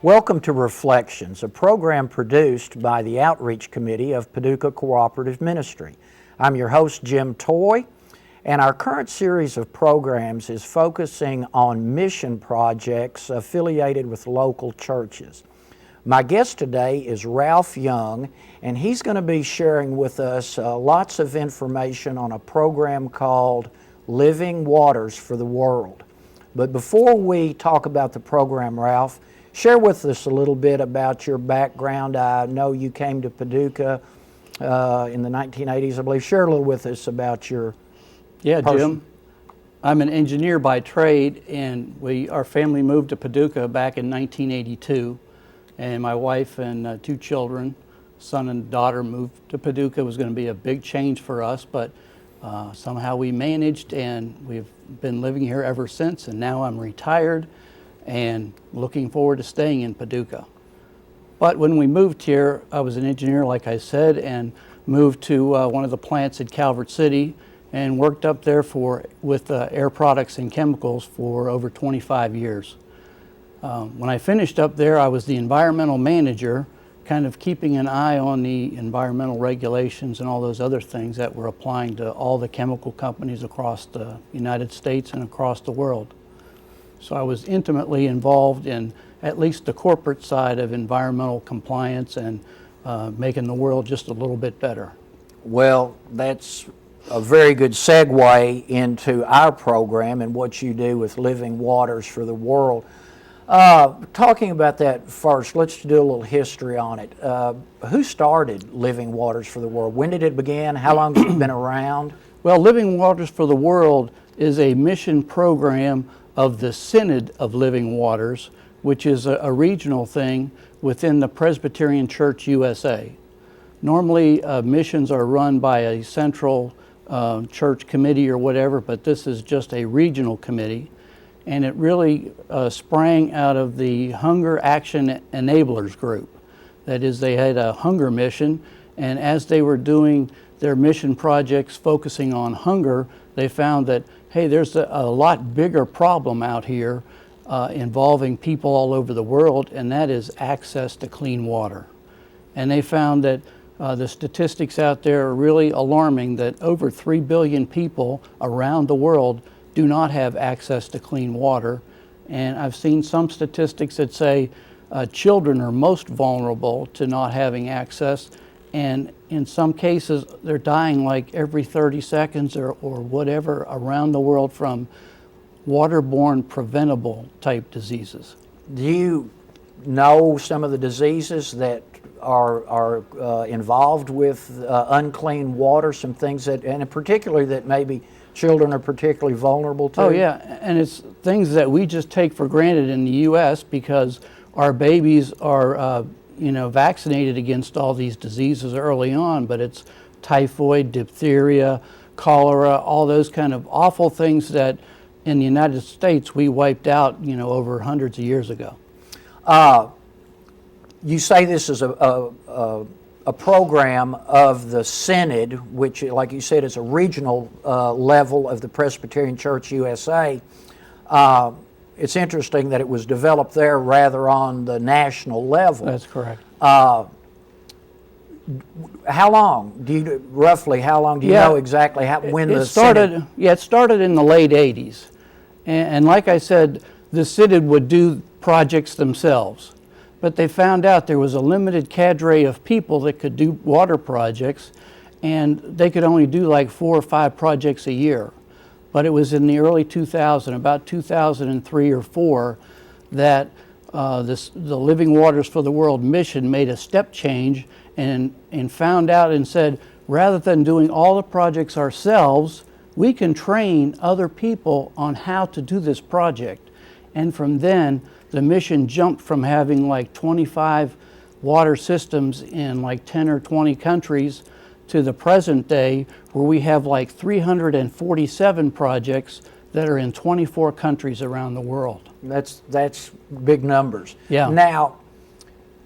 Welcome to Reflections, a program produced by the Outreach Committee of Paducah Cooperative Ministry. I'm your host, Jim Toy, and our current series of programs is focusing on mission projects affiliated with local churches. My guest today is Ralph Young, and he's going to be sharing with us lots of information on a program called Living Waters for the World. But before we talk about the program, Ralph, share with us a little bit about your background. I know you came to Paducah in the 1980s, I believe. Share a little with us about your Jim. I'm an engineer by trade, and our family moved to Paducah back in 1982. And my wife and two children, son and daughter, moved to Paducah. It was going to be a big change for us, but somehow we managed, and we've been living here ever since. And now I'm retired and looking forward to staying in Paducah. But when we moved here, I was an engineer, like I said, and moved to one of the plants at Calvert City and worked up there with air products and chemicals for over 25 years. When I finished up there, I was the environmental manager, kind of keeping an eye on the environmental regulations and all those other things that were applying to all the chemical companies across the United States and across the world. So I was intimately involved in at least the corporate side of environmental compliance and making the world just a little bit better. Well, that's a very good segue into our program and what you do with Living Waters for the World. Talking about that first, let's do a little history on it. Who started Living Waters for the World? When did it begin? How long has it been around? Well, Living Waters for the World is a mission program of the Synod of Living Waters, which is a regional thing within the Presbyterian Church USA. Normally, missions are run by a central church committee or whatever, but this is just a regional committee. And it really sprang out of the Hunger Action Enablers group. That is, they had a hunger mission, and as they were doing their mission projects focusing on hunger, they found that, hey, there's a lot bigger problem out here involving people all over the world, and that is access to clean water. And they found that the statistics out there are really alarming, that over 3 billion people around the world do not have access to clean water. And I've seen some statistics that say children are most vulnerable to not having access, and in some cases they're dying like every 30 seconds or whatever around the world from waterborne preventable type diseases. Do you know some of the diseases that are involved with unclean water, some things that, and particularly that maybe children are particularly vulnerable to? Oh yeah, and it's things that we just take for granted in the U.S. because our babies are vaccinated against all these diseases early on, but it's typhoid, diphtheria, cholera, all those kind of awful things that in the United States we wiped out, over hundreds of years ago. You say this is a program of the Synod, which, like you said, is a regional level of the Presbyterian Church USA. It's interesting that it was developed there rather on the national level. That's correct. How long do you know exactly when the started? Synod? Yeah, it started in the late 80s. And like I said, the Synod would do projects themselves. But they found out there was a limited cadre of people that could do water projects, and they could only do like 4 or 5 projects a year. But it was in the early 2000s, about 2003 or 4, that the Living Waters for the World mission made a step change and found out and said, rather than doing all the projects ourselves, we can train other people on how to do this project. And from then, the mission jumped from having like 25 water systems in like 10 or 20 countries to the present day where we have like 347 projects that are in 24 countries around the world. That's big numbers. Yeah. Now,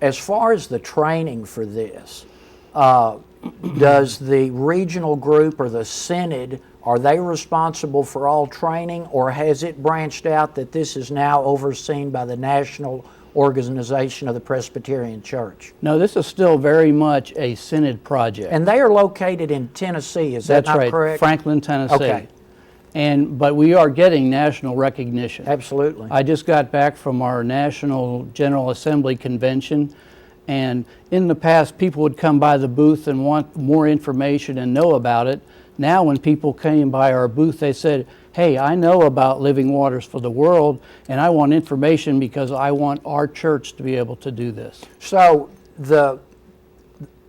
as far as the training for this, does the regional group or the Synod, are they responsible for all training, or has it branched out that this is now overseen by the national organization of the Presbyterian Church. No, this is still very much a Synod project. And they are located in Tennessee, is that That's not right, correct? Franklin, Tennessee. Okay. But we are getting national recognition. Absolutely. I just got back from our National General Assembly convention, and in the past people would come by the booth and want more information and know about it. Now when people came by our booth, they said, hey, I know about Living Waters for the World, and I want information because I want our church to be able to do this. So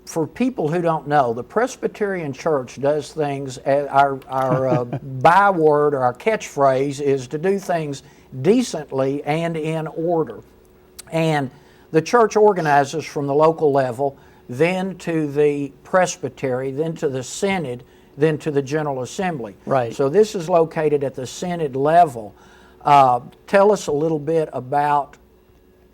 for people who don't know, the Presbyterian Church does things, our byword or our catchphrase is to do things decently and in order. And the church organizes from the local level, then to the presbytery, then to the synod, then to the General Assembly. Right. So this is located at the synod level. Tell us a little bit about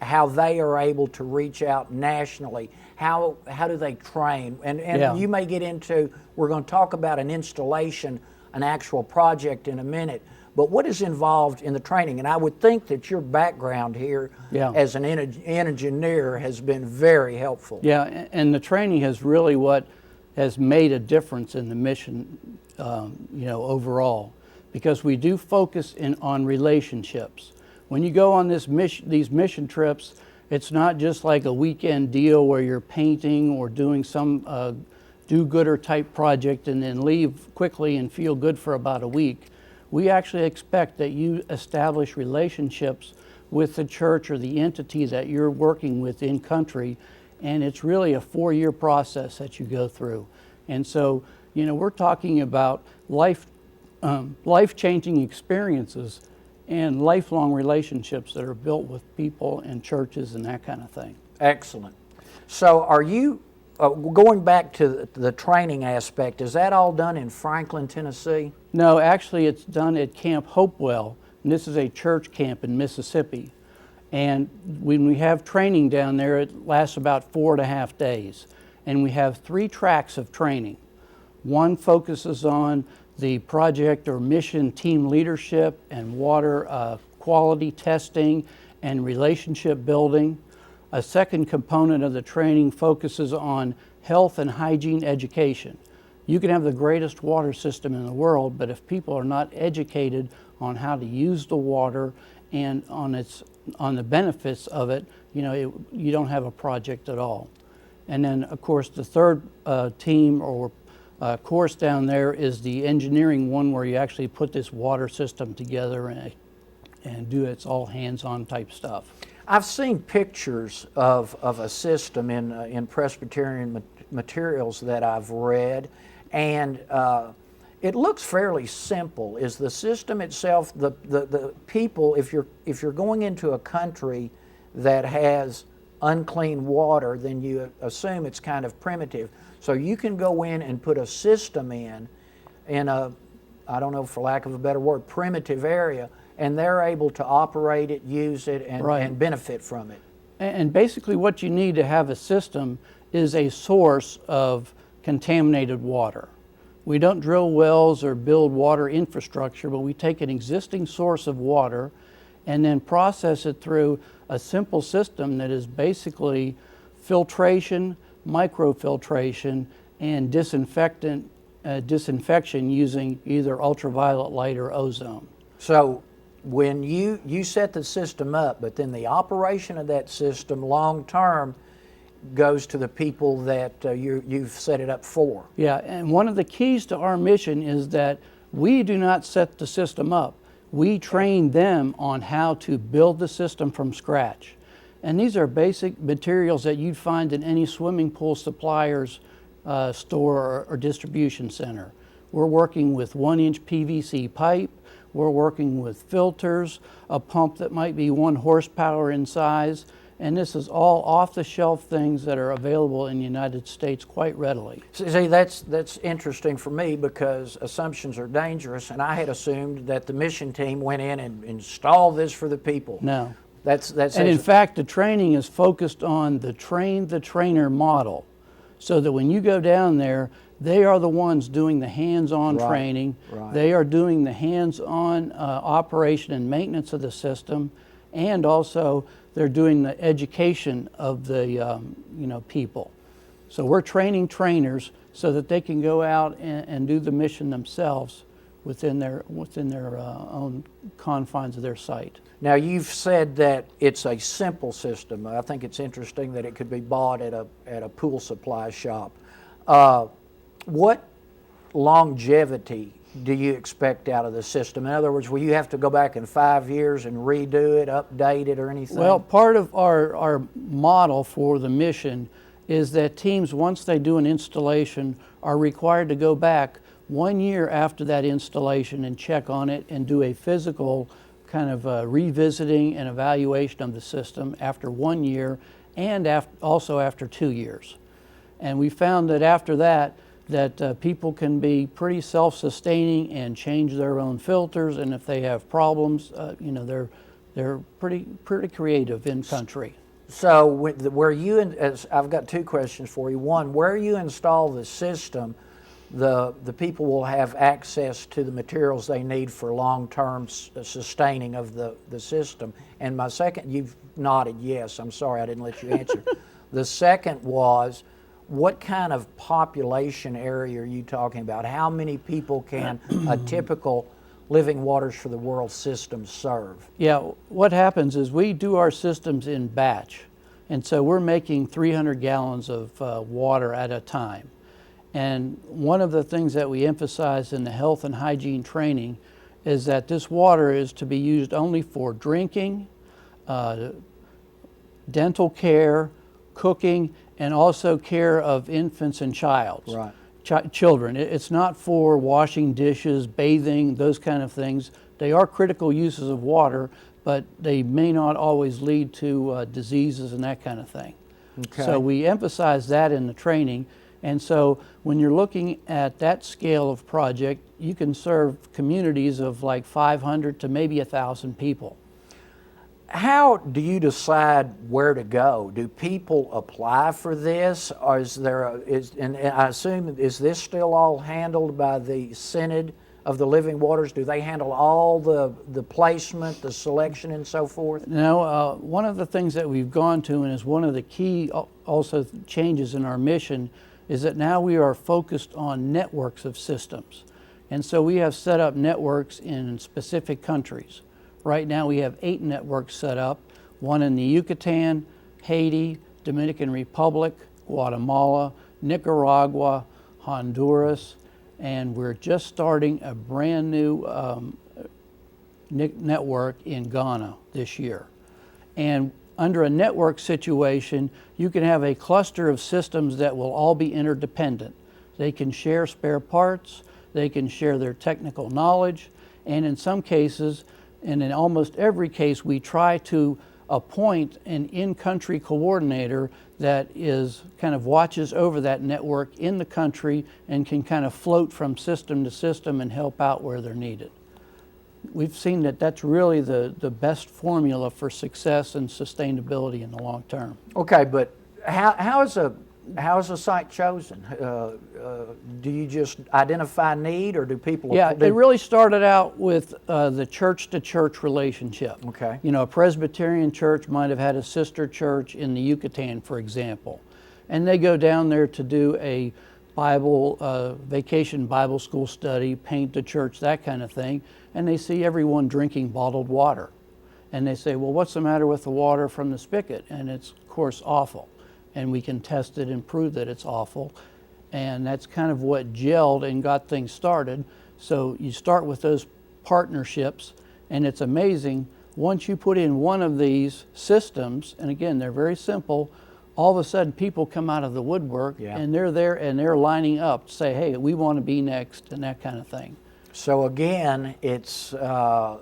how they are able to reach out nationally. How do they train? And Yeah. you may get into, we're going to talk about an installation, an actual project in a minute, but what is involved in the training? And I would think that your background here as an engineer has been very helpful. Yeah, and the training has really what has made a difference in the mission, overall, because we do focus on relationships. When you go on these mission trips, it's not just like a weekend deal where you're painting or doing some do-gooder type project and then leave quickly and feel good for about a week. We actually expect that you establish relationships with the church or the entity that you're working with in country, and it's really a 4-year process that you go through. And so, we're talking about life-changing experiences and lifelong relationships that are built with people and churches and that kind of thing. Excellent. So are you, going back to the training aspect, is that all done in Franklin, Tennessee? No, actually it's done at Camp Hopewell, and this is a church camp in Mississippi. And when we have training down there, it lasts about 4.5 days. And we have 3 tracks of training. One focuses on the project or mission team leadership and water quality testing and relationship building. A second component of the training focuses on health and hygiene education. You can have the greatest water system in the world, but if people are not educated on how to use the water and on the benefits of it, you don't have a project at all. And then, of course, the third team or course down there is the engineering one, where you actually put this water system together and do it's all hands-on type stuff. I've seen pictures of a system in Presbyterian materials that I've read, and it looks fairly simple. Is the system itself, the people, if you're going into a country that has unclean water, then you assume it's kind of primitive. So you can go in and put a system in a, I don't know, for lack of a better word, primitive area, and they're able to operate it, use it, and benefit from it. And basically what you need to have a system is a source of contaminated water. We don't drill wells or build water infrastructure, but we take an existing source of water and then process it through a simple system that is basically filtration, microfiltration, and disinfection using either ultraviolet light or ozone. So when you set the system up, but then the operation of that system long term goes to the people that you've set it up for. Yeah, and one of the keys to our mission is that we do not set the system up. We train them on how to build the system from scratch. And these are basic materials that you'd find in any swimming pool supplier's store or distribution center. We're working with 1-inch PVC pipe. We're working with filters, a pump that might be 1 horsepower in size, and this is all off-the-shelf things that are available in the United States quite readily. See, that's interesting for me, because assumptions are dangerous, and I had assumed that the mission team went in and installed this for the people. No. And in fact, the training is focused on the train-the-trainer model, so that when you go down there, they are the ones doing the hands-on training. Right. They are doing the hands-on operation and maintenance of the system, and also they're doing the education of the people. So we're training trainers so that they can go out and do the mission themselves within their own confines of their site. Now, you've said that it's a simple system. I think it's interesting that it could be bought at a pool supply shop. What longevity do you expect out of the system? In other words, will you have to go back in 5 years and redo it, update it, or anything? Well, part of our model for the mission is that teams, once they do an installation, are required to go back 1 year after that installation and check on it and do a physical kind of revisiting and evaluation of the system after 1 year and also after 2 years. And we found that after that, people can be pretty self-sustaining and change their own filters, and if they have problems, they're pretty creative in country. So where I've got two questions for you. One, where you install the system, the people will have access to the materials they need for long-term sustaining of the system. And my second, you've nodded yes, I'm sorry I didn't let you answer. The second was, what kind of population area are you talking about? How many people can a typical Living Waters for the World system serve? Yeah, what happens is we do our systems in batch. And so we're making 300 gallons of water at a time. And one of the things that we emphasize in the health and hygiene training is that this water is to be used only for drinking, dental care, cooking, and also care of infants and children. It's not for washing dishes, bathing, those kind of things. They are critical uses of water, but they may not always lead to diseases and that kind of thing. Okay. So we emphasize that in the training. And so when you're looking at that scale of project, you can serve communities of like 500 to maybe 1,000 people. How do you decide where to go? Do people apply for this, or and I assume, is this still all handled by the Synod of the Living Waters? Do they handle all the placement, the selection, and so forth? No, one of the things that we've gone to, and is one of the key also changes in our mission, is that now we are focused on networks of systems. And so we have set up networks in specific countries. Right now we have 8 networks set up, one in the Yucatan, Haiti, Dominican Republic, Guatemala, Nicaragua, Honduras, and we're just starting a brand new network in Ghana this year. And under a network situation, you can have a cluster of systems that will all be interdependent. They can share spare parts, they can share their technical knowledge, and in some cases, and in almost every case, we try to appoint an in-country coordinator that is kind of watches over that network in the country and can kind of float from system to system and help out where they're needed. We've seen that that's really the best formula for success and sustainability in the long term. Okay, but how is a site chosen? Do you just identify need, or do people? Yeah, it really started out with the church-to-church relationship. Okay. You know, a Presbyterian church might have had a sister church in the Yucatan, for example, and they go down there to do a vacation Bible school study, paint the church, that kind of thing, and they see everyone drinking bottled water. And they say, well, what's the matter with the water from the spigot? And it's, of course, awful. And we can test it and prove that it's awful. And that's kind of what gelled and got things started. So you start with those partnerships, and it's amazing, once you put in one of these systems, and again, they're very simple, all of a sudden people come out of the woodwork, and they're there and they're lining up to say, hey, we want to be next, and that kind of thing. So again, it spun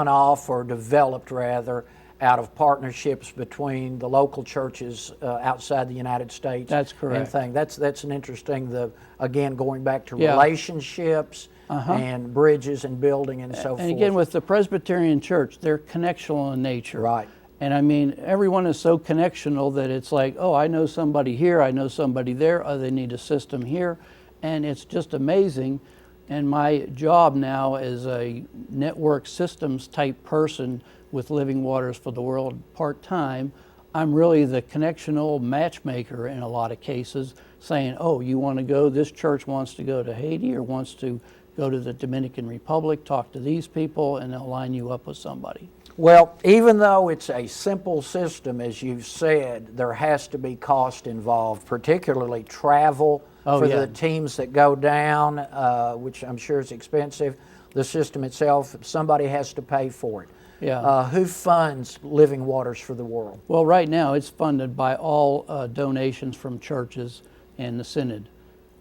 off, or developed rather, out of partnerships between the local churches outside the United States. That's correct. And that's an interesting, again, going back to relationships and bridges and building and so forth. And again, with the Presbyterian church, they're connectional in nature. Right. And I mean, everyone is so connectional that it's like, oh, I know somebody here, I know somebody there, oh, they need a system here. And it's just amazing And my job now as a network systems type person with Living Waters for the World part-time, I'm really the connectional matchmaker in a lot of cases, saying, oh, you want to go, this church wants to go to Haiti or wants to go to the Dominican Republic, talk to these people, and they'll line you up with somebody. Well, even though it's a simple system, as you've said, there has to be cost involved, particularly travel for the teams that go down, which I'm sure is expensive. The system itself, somebody has to pay for it. Yeah. Who funds Living Waters for the World? Well, right now it's funded by all donations from churches and the Synod.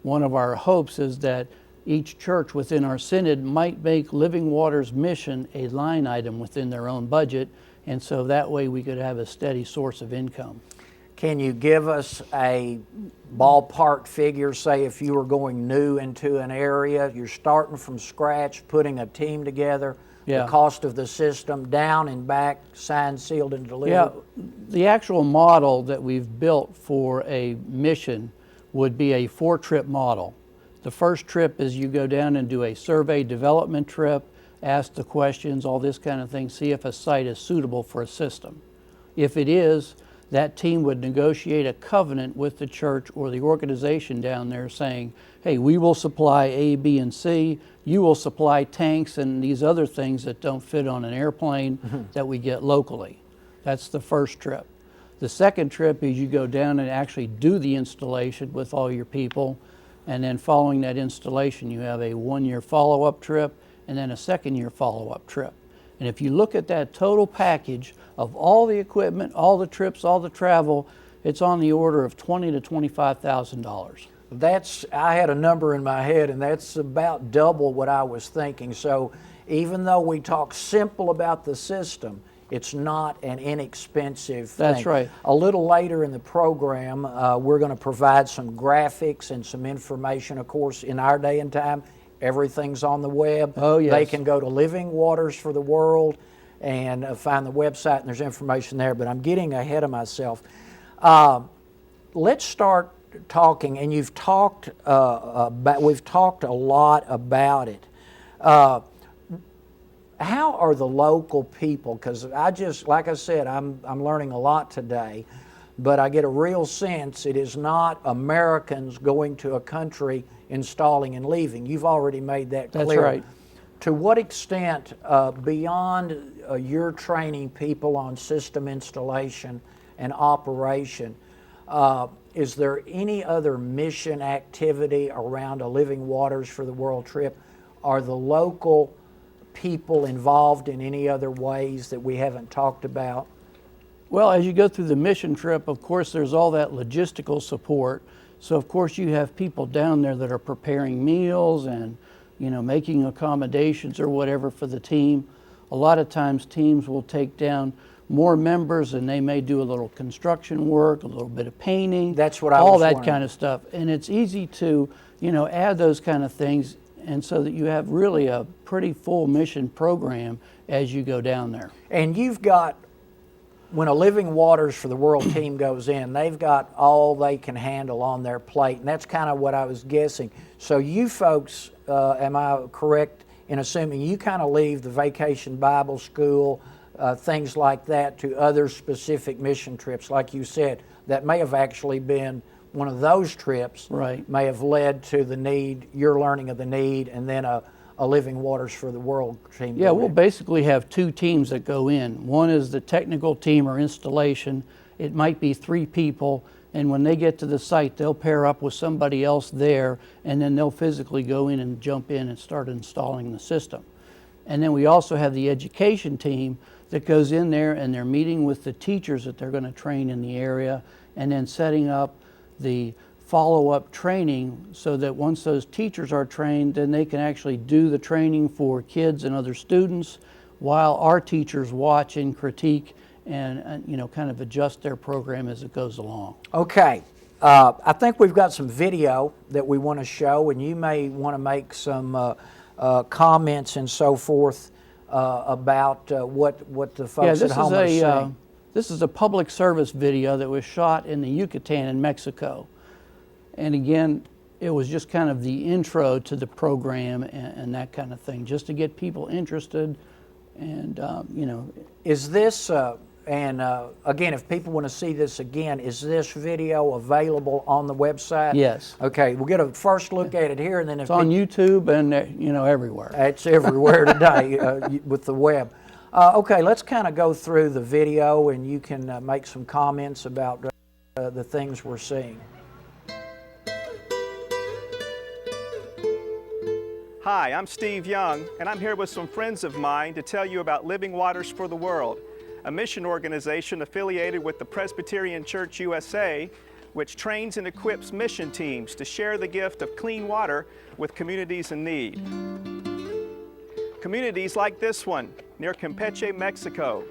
One of our hopes is that each church within our Synod might make Living Waters mission a line item within their own budget, and so that way we could have a steady source of income. Can you give us a ballpark figure, say if you were going new into an area, you're starting from scratch, putting a team together, the cost of the system, down and back, signed, sealed, and delivered? Yeah, the actual model that we've built for a mission would be a 4-trip model. The first trip is you go down and do a survey development trip, ask the questions, all this kind of thing, see if a site is suitable for a system. If it is, that team would negotiate a covenant with the church or the organization down there saying, hey, we will supply A, B, and C, you will supply tanks and these other things that don't fit on an airplane that we get locally. That's the first trip. The second trip is you go down and actually do the installation with all your people, and then following that installation you have a 1-year follow-up trip and then a 2nd-year follow-up trip. And if you look at that total package of all the equipment, all the trips, all the travel, it's on the order of $20,000 to $25,000. I had a number in my head, and that's about double what I was thinking. So even though we talk simple about the system, it's not an inexpensive thing. That's right. A little later in the program, we're going to provide some graphics and some information. Of course, in our day and time, everything's on the web. Oh, yes. They can go to Living Waters for the World and find the website, and there's information there, but I'm getting ahead of myself. Let's start talking, and we've talked a lot about it. How are the local people, because like I said, I'm learning a lot today, but I get a real sense it is not Americans going to a country, installing and leaving. You've already made that clear. That's right. To what extent, beyond your training people on system installation and operation, is there any other mission activity around a Living Waters for the World trip? Are the local people involved in any other ways that we haven't talked about? Well, as you go through the mission trip, of course, there's all that logistical support. So, of course, you have people down there that are preparing meals and, making accommodations or whatever for the team. A lot of times teams will take down more members and they may do a little construction work, a little bit of painting. That's what I was all that wondering. Kind of stuff. And it's easy to, add those kind of things, and so that you have really a pretty full mission program as you go down there. And you've got, when a Living Waters for the World team goes in, they've got all they can handle on their plate, and that's kind of what I was guessing. So you folks, am I correct in assuming you kind of leave the Vacation Bible School, things like that, to other specific mission trips? Like you said, that may have actually been one of those trips, right, may have led to the need, your learning of the need, and then a Living Waters for the World team. Yeah, we'll basically have 2 teams that go in. One is the technical team or installation. It might be 3 people, and when they get to the site, they'll pair up with somebody else there, and then they'll physically go in and jump in and start installing the system. And then we also have the education team that goes in there, and they're meeting with the teachers that they're going to train in the area, and then setting up the follow-up training so that once those teachers are trained, then they can actually do the training for kids and other students while our teachers watch and critique and kind of adjust their program as it goes along. Okay. I think we've got some video that we want to show, and you may want to make some comments and so forth about what the folks at home are saying. This is a public service video that was shot in the Yucatan in Mexico. And again, it was just kind of the intro to the program and that kind of thing, just to get people interested. And, you know. Is this, again, if people want to see this again, is this video available on the website? Yes. Okay, we'll get a first look at it here, and then it's on YouTube and, you know, everywhere. It's everywhere today with the web. Okay, let's kind of go through the video, and you can make some comments about the things we're seeing. Hi, I'm Steve Young, and I'm here with some friends of mine to tell you about Living Waters for the World, a mission organization affiliated with the Presbyterian Church USA, which trains and equips mission teams to share the gift of clean water with communities in need. Communities like this one, near Campeche, Mexico,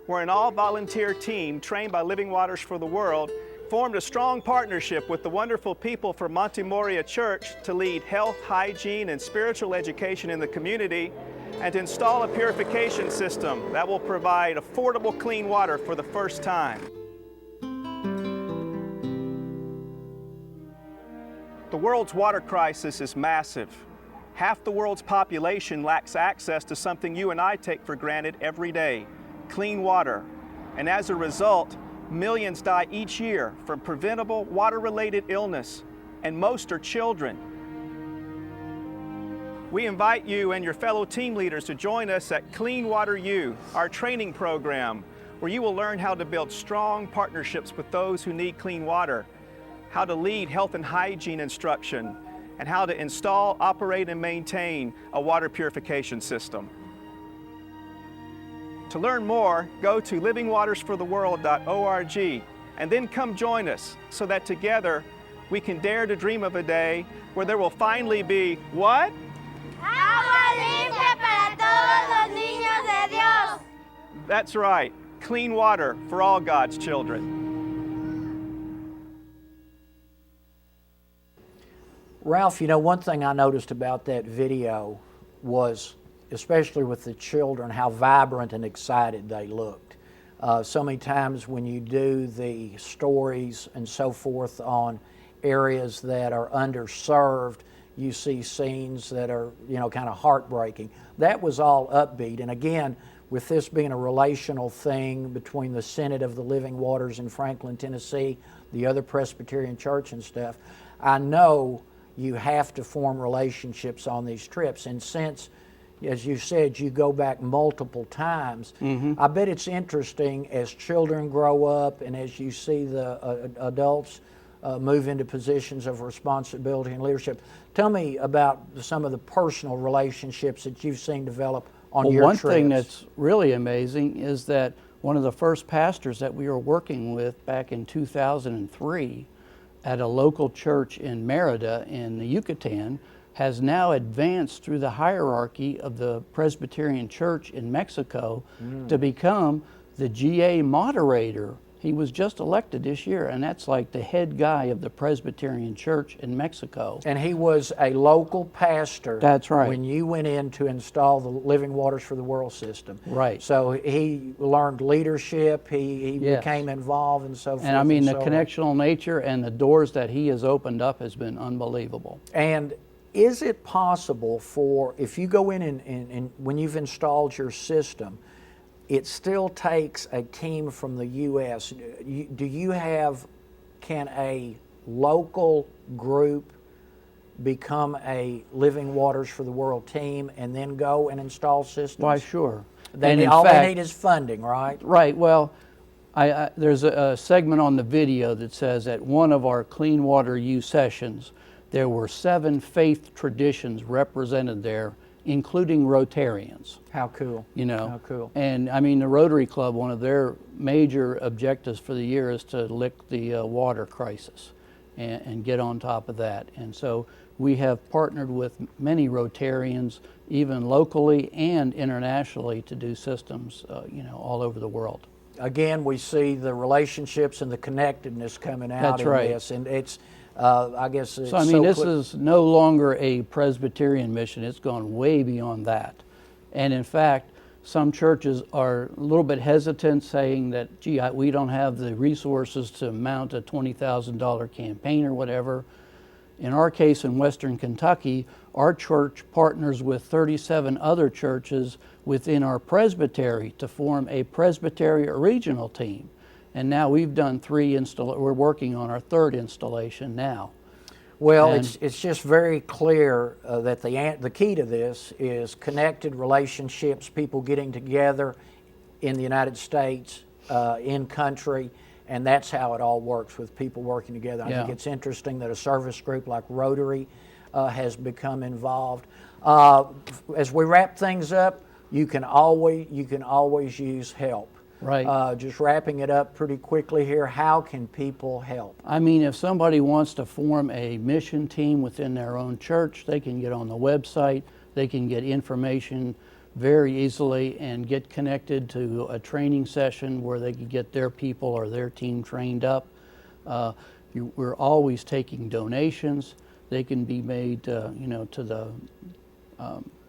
where an all-volunteer team trained by Living Waters for the World formed a strong partnership with the wonderful people from Monte Moria Church to lead health, hygiene, and spiritual education in the community, and to install a purification system that will provide affordable clean water for the first time. The world's water crisis is massive. Half the world's population lacks access to something you and I take for granted every day, clean water. And as a result, millions die each year from preventable water-related illness, and most are children. We invite you and your fellow team leaders to join us at Clean Water U, our training program, where you will learn how to build strong partnerships with those who need clean water, how to lead health and hygiene instruction, and how to install, operate, and maintain a water purification system. To learn more, go to livingwatersfortheworld.org and then come join us so that together we can dare to dream of a day where there will finally be what? Agua limpia para todos los niños de Dios. That's right, clean water for all God's children. Ralph, you know, one thing I noticed about that video was, especially with the children, how vibrant and excited they looked. So many times when you do the stories and so forth on areas that are underserved, you see scenes that are, you know, kind of heartbreaking. That was all upbeat. And again, with this being a relational thing between the Synod of the Living Waters in Franklin, Tennessee, the other Presbyterian church and stuff, I know you have to form relationships on these trips. And since, as you said, you go back multiple times, I bet it's interesting as children grow up and as you see the adults move into positions of responsibility and leadership. Tell me about some of the personal relationships that you've seen develop on your trips. One thing that's really amazing is that one of the first pastors that we were working with back in 2003 at a local church in Merida in the Yucatan has now advanced through the hierarchy of the Presbyterian Church in Mexico to become the GA moderator. He was just elected this year, and that's like the head guy of the Presbyterian Church in Mexico. And he was a local pastor. That's right. When you went in to install the Living Waters for the World system. Right. So he learned leadership, he Yes. became involved and so forth. And I mean, the so on. connectional nature and the doors that he has opened up has been unbelievable. And is it possible for, if you go in and when you've installed your system, it still takes a team from the U.S. Can a local group become a Living Waters for the World team and then go and install systems? Why, sure. All they need is funding, right? Right. Well, there's a segment on the video that says at one of our Clean Water U sessions, there were 7 faith traditions represented there, including Rotarians. How cool. You know, how cool. And I mean, the Rotary Club, one of their major objectives for the year is to lick the water crisis and get on top of that. And so we have partnered with many Rotarians, even locally and internationally, to do systems, you know, all over the world. Again, we see the relationships and the connectedness coming out That's in right. this, and it's, I guess it's So I mean, this quick. is no longer a Presbyterian mission. It's gone way beyond that. And in fact, some churches are a little bit hesitant, saying that, gee, we don't have the resources to mount a $20,000 campaign or whatever. In our case in Western Kentucky, our church partners with 37 other churches within our presbytery to form a presbytery regional team. And now we've done we're working on our third installation now. Well, And- it's just very clear that the key to this is connected relationships, people getting together in the United States, in country, and that's how it all works, with people working together. I think Yeah. it's interesting that a service group like Rotary has become involved. As we wrap things up, you can always use help. Right. Just wrapping it up pretty quickly here, how can people help? I mean, if somebody wants to form a mission team within their own church, they can get on the website, they can get information very easily and get connected to a training session where they can get their people or their team trained up. We're always taking donations. They can be made, to the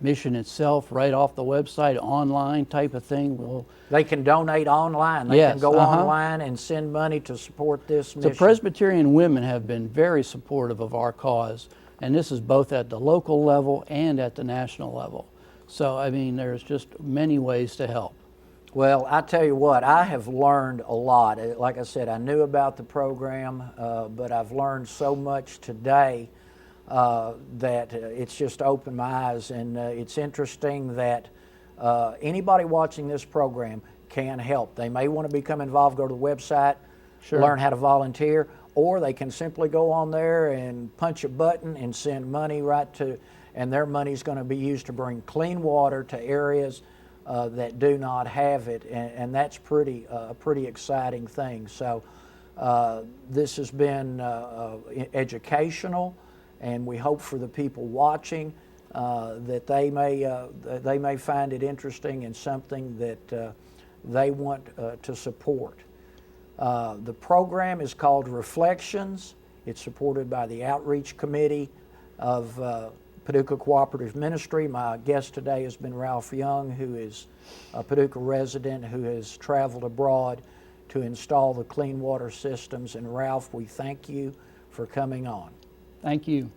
mission itself, right off the website, online type of thing. They can donate online. They Yes, can go online and send money to support this mission. The Presbyterian women have been very supportive of our cause, and this is both at the local level and at the national level. So, I mean, there's just many ways to help. Well, I tell you what, I have learned a lot. Like I said, I knew about the program, but I've learned so much today that it's just opened my eyes. And it's interesting that anybody watching this program can help. They may want to become involved, go to the website, Sure. learn how to volunteer, or they can simply go on there and punch a button and send money right to, and their money is going to be used to bring clean water to areas that do not have it, and that's a pretty exciting thing. So this has been educational, and we hope for the people watching that they may find it interesting and something that they want to support. The program is called Reflections. It's supported by the Outreach Committee of Paducah Cooperative Ministry. My guest today has been Ralph Young, who is a Paducah resident who has traveled abroad to install the clean water systems. And Ralph, we thank you for coming on. Thank you.